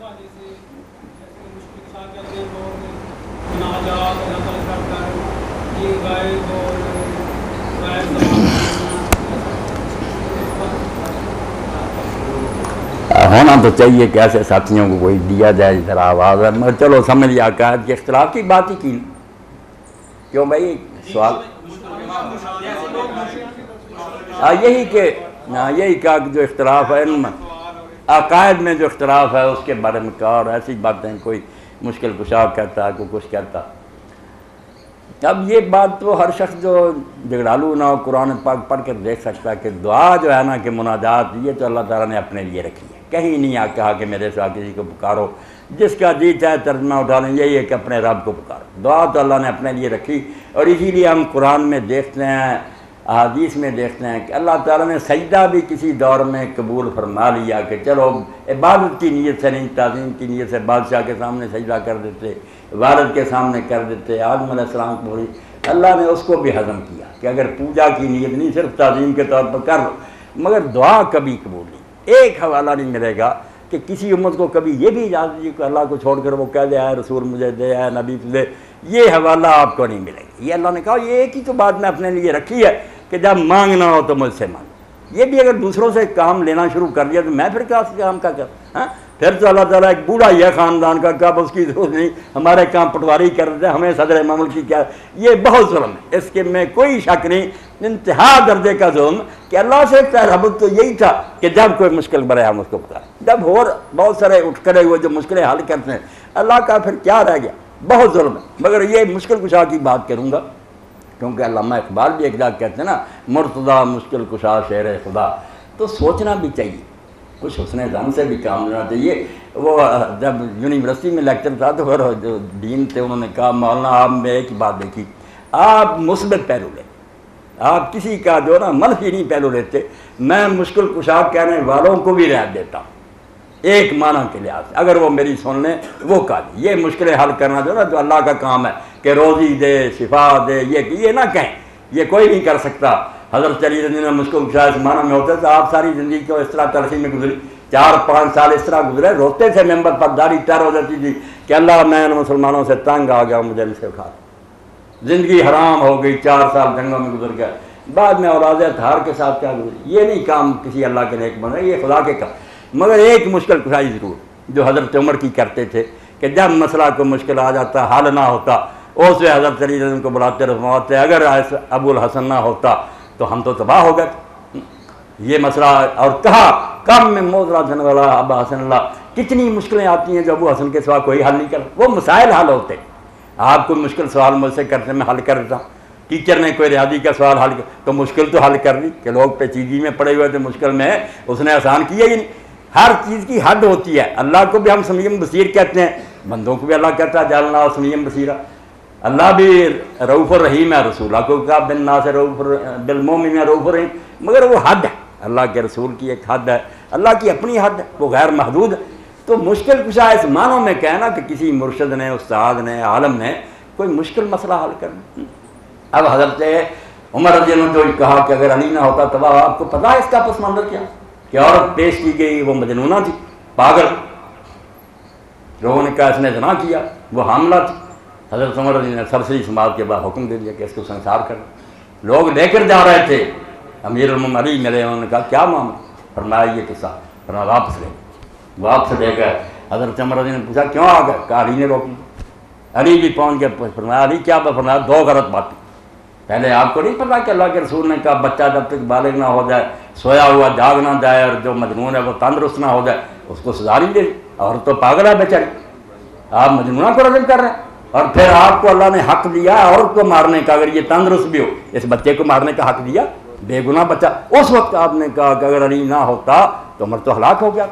ہونا تو چاہیے کہ ایسے ساتھیوں کو کوئی دیا جائے ذرا آواز ہے، مگر چلو سمجھ لیا عقائد کے اختلاف کی بات ہی کی کیوں بھائی سوال یہی کہا کہ جو اختلاف ہے عقائد میں جو اختلاف ہے اس کے بارے میں کہا، اور ایسی باتیں کوئی مشکل کشا کہتا ہے کوئی کچھ کہتا۔ اب یہ بات تو ہر شخص جو جھگڑالو نہ ہو قرآن پاک پڑھ کر دیکھ سکتا ہے کہ دعا جو ہے نا کہ مناجات یہ تو اللہ تعالیٰ نے اپنے لیے رکھی ہے، کہیں نہیں کہا کہ میرے ساتھ کسی کو پکارو، جس کا جی چاہے ترجمہ اٹھا لیں، یہی ہے کہ اپنے رب کو پکارو۔ دعا تو اللہ نے اپنے لیے رکھی، اور اسی لیے ہم قرآن میں دیکھتے ہیں، احادیث میں دیکھتے ہیں کہ اللہ تعالیٰ نے سجدہ بھی کسی دور میں قبول فرما لیا کہ چلو عبادت کی نیت سے نہیں، تعظیم کی نیت سے بادشاہ کے سامنے سجدہ کر دیتے، والد کے سامنے کر دیتے، آدم علیہ السلام کو بھی اللہ نے اس کو بھی ہضم کیا کہ اگر پوجا کی نیت نہیں صرف تعظیم کے طور پر کر لو، مگر دعا کبھی قبول نہیں۔ ایک حوالہ نہیں ملے گا کہ کسی امت کو کبھی یہ بھی اجازت دی کہ اللہ کو چھوڑ کر وہ کہہ دے اے رسول مجھے دے، اے نبی دے، یہ حوالہ آپ کو نہیں ملے گا۔ یہ اللہ نے کہا یہ ایک ہی تو بات میں اپنے لیے رکھی ہے کہ جب مانگنا ہو تو مجھ سے مانگ۔ یہ بھی اگر دوسروں سے کام لینا شروع کر دیا تو میں پھر کیا کام کا کر، ہاں پھر تو اللہ تعالیٰ ایک بوڑھا ہی ہے خاندان کا، کب اس کی ضرورت نہیں، ہمارے کام پٹواری کر دیتے، ہمیں صدر مملکت کی کیا، یہ بہت ظلم ہے، اس کے میں کوئی شک نہیں، انتہا درجے کا ظلم کہ اللہ سے تعلق تو یہی تھا کہ جب کوئی مشکل برے ہم اس کو پکاریں، جب اور بہت سارے اٹھ کھڑے ہوئے جو مشکلیں حل کرتے ہیں، اللہ کا پھر کیا رہ گیا، بہت ظلم ہے۔ مگر یہ مشکل کشا کی بات کروں گا کیونکہ علامہ اقبال بھی ایک جگہ کہتے ہیں نا مرتضیٰ مشکل کشا شیر خدا، تو سوچنا بھی چاہیے، کچھ حسن ظن سے بھی کام لینا چاہیے۔ وہ جب یونیورسٹی میں لیکچر تھا تو پھر جو ڈین تھے انہوں نے کہا مولانا آپ میں ایک ہی بات دیکھی، آپ مثبت پہلو لیں، آپ کسی کا جو نا منفی نہیں پہلو لیتے، میں مشکل کشا کہنے والوں کو بھی رعایت دیتا ہوں ایک معنی کے لحاظ سے، اگر وہ میری سن لیں وہ کافی۔ یہ مشکلیں حل کرنا جو نا جو اللہ کا کام ہے کہ روزی دے شفا دے، یہ نہ کہیں، یہ کوئی نہیں کر سکتا۔ حضرت علی رضی اللہ عنہ مشکل کشا اس معنی میں ہوتا ہے تو آپ ساری زندگی کو اس طرح تلخی میں گزری، 4-5 سال اس طرح گزرے، روتے تھے ممبر پر، داڑھی تر ہو جاتی تھی کہ اللہ میں ان مسلمانوں سے تنگ آ گیا، مجھے ان سے اٹھا، زندگی حرام ہو گئی، 4 سال جنگوں میں گزر گیا، بعد میں اولاد اطہار کے ساتھ کیا گزری۔ یہ نہیں کام کسی اللہ کے نیک بن رہے، یہ خدا کے کام۔ مگر ایک مشکل کشائی ضرور جو حضرت عمر کی کرتے تھے کہ جب مسئلہ کو مشکل آ جاتا، حل نہ ہوتا، اس سے حضرت علی کو بلاتے رسماتے، اگر ابو الحسن نہ ہوتا تو ہم تو تباہ ہو گئے یہ مسئلہ۔ اور کہا کم میں موزرا جن والا ابا حسن اللہ، کتنی مشکلیں آتی ہیں جو ابو حسن کے سوا کوئی حل نہیں کر، وہ مسائل حل ہوتے۔ آپ کوئی مشکل سوال مجھ سے کرتے میں حل کر دیتا ہوں، ٹیچر نے کوئی ریاضی کا سوال حل کیا تو مشکل تو حل کر دی کہ لوگ پیچیدگی میں پڑے ہوئے تھے، مشکل میں اس نے آسان کیا ہی نہیں۔ ہر چیز کی حد ہوتی ہے، اللہ کو بھی ہم سمیع بصیر کہتے ہیں، بندوں کو بھی اللہ کہتا ہے جعلنا سمیع بصیرا، اللہ بھی رؤوف الرحیم ہے، رسول کو کہا بالناس بالمؤمنین رؤوف الرحیم، مگر وہ حد ہے، اللہ کے رسول کی ایک حد ہے، اللہ کی اپنی حد ہے، وہ غیر محدود ہے۔ تو مشکل کشا اس معنوں میں کہنا کہ کسی مرشد نے، استاد نے، عالم نے کوئی مشکل مسئلہ حل کرنا۔ اب حضرت عمر رضی اللہ عنہ جو کہا کہ اگر علی نہ ہوتا تباہ، آپ کو پتہ ہے اس کا پس منظر کیا کہ عورت پیش کی گئی، وہ مجنونہ تھی، پاگل، لوگوں نے کہا اس نے زنا کیا، وہ حاملہ تھی۔ حضرت عمر رضی اللہ عنہ نے سرسری سماعت کے بعد حکم دے دیا کہ اس کو سنسار کر۔ لوگ لے کر جا رہے تھے، امیر المومنین علی ملے، انہوں نے کہا کیا معاملہ، فرمایا یہ قصہ، فرمایا واپس لے، واپس لے گئے۔ حضرت عمر رضی اللہ عنہ نے پوچھا کیوں آ گئے، کہا علی نے روکی۔ علی بھی پہنچ گئے، فرمایا علی کیا، فرمایا 2 غلط باتیں، پہلے آپ کو نہیں پتا کہ اللہ کے رسول نے کہا بچہ جب تک بالغ نہ ہو جائے، سویا ہوا جاگ نہ جائے، اور جو مجنون ہے وہ تندرست نہ ہو جائے، اس کو سزا نہیں دے، اور تو پاگل ہے بیچاری، آپ مجنونہ کو رجم کر رہے ہیں۔ اور پھر آپ کو اللہ نے حق دیا عورت کو مارنے کا، اگر یہ تندرست بھی ہو، اس بچے کو مارنے کا حق دیا، بے گناہ بچہ۔ اس وقت آپ نے کہا کہ اگر علی نہ ہوتا تو عمر تو ہلاک ہو گیا۔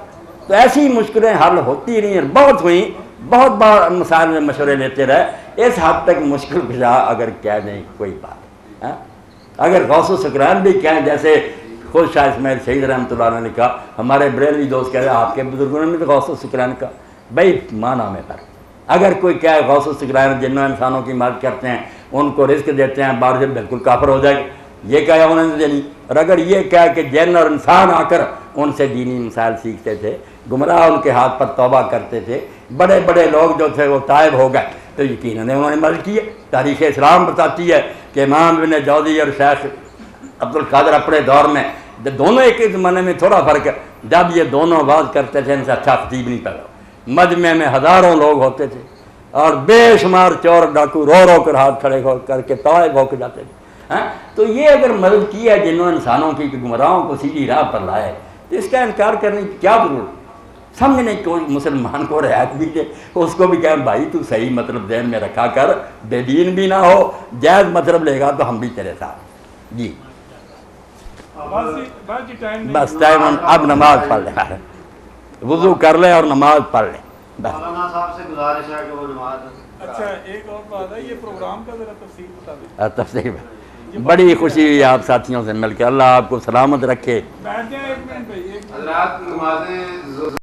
تو ایسی مشکلیں حل ہوتی رہی ہیں، بہت ہوئیں، بہت بار مسائل میں مشورے لیتے رہے، اس حد تک مشکل کشا اگر کہہ دیں کوئی بات ہے۔ اگر غوث السکرین بھی کہیں، جیسے خود شاہ اسماعیل شہید رحمۃ اللہ علیہ نے کہا، ہمارے بریلوی دوست کہہ رہے ہیں آپ کے بزرگوں نے بھی تو غوث السکرین کا، بھائی معنی میں فرق۔ اگر کوئی کہے غوث السکرین جنوں انسانوں کی مدد کرتے ہیں، ان کو رزق دیتے ہیں، بارش بالکل کافر ہو جائے گی، یہ کہا انہوں نے دینی۔ اور اگر یہ کہا کہ جن اور انسان آ کر ان سے دینی مسائل سیکھتے تھے، گمراہ ان کے ہاتھ پر توبہ کرتے تھے. بڑے بڑے لوگ جو تھے وہ تائب ہو گئے تو یقیناً انہوں نے عمل کیا. تاریخ اسلام بتاتی ہے کہ امام ابن جوزی اور شیخ عبد القادر اپنے دور میں دونوں ایک ہی زمانے میں تھوڑا فرق ہے. جب یہ دونوں آواز کرتے تھے ان سے اچھا خطیب نہیں پیدا. مجمع میں ہزاروں لوگ ہوتے تھے اور بے شمار چور ڈاکو رو رو کر ہاتھ کھڑے کر کے طائب ہو کے جاتے تھے. تو یہ اگر مدد کی ہے جنہوں نے انسانوں کی گمراہوں کو سیدھی راہ پر لائے تو اس کا انکار کرنے کی کیا ضرورت. سمجھنے کوئی مسلمان کو رعایت بھی دے اس کو بھی کہیں بھائی تو صحیح مطلب ذہن میں رکھا کر, بے دین بھی نہ ہو, جائز مطلب لے گا تو ہم بھی تیرے ساتھ. جی بس ٹائم, اب نماز پڑھ لیں, وضو کر لیں اور نماز پڑھ لیں. مولانا صاحب سے گزارش ہے کہ وہ نماز. اچھا ایک اور بات ہے, یہ پروگرام کا ذرا تفصیل بتا دیں. تفصیل بڑی خوشی ہوئی آپ ساتھیوں سے مل کے. اللہ آپ کو سلامت رکھے. بیٹھ جائیں ایک منٹ بھائی. حضرات نمازیں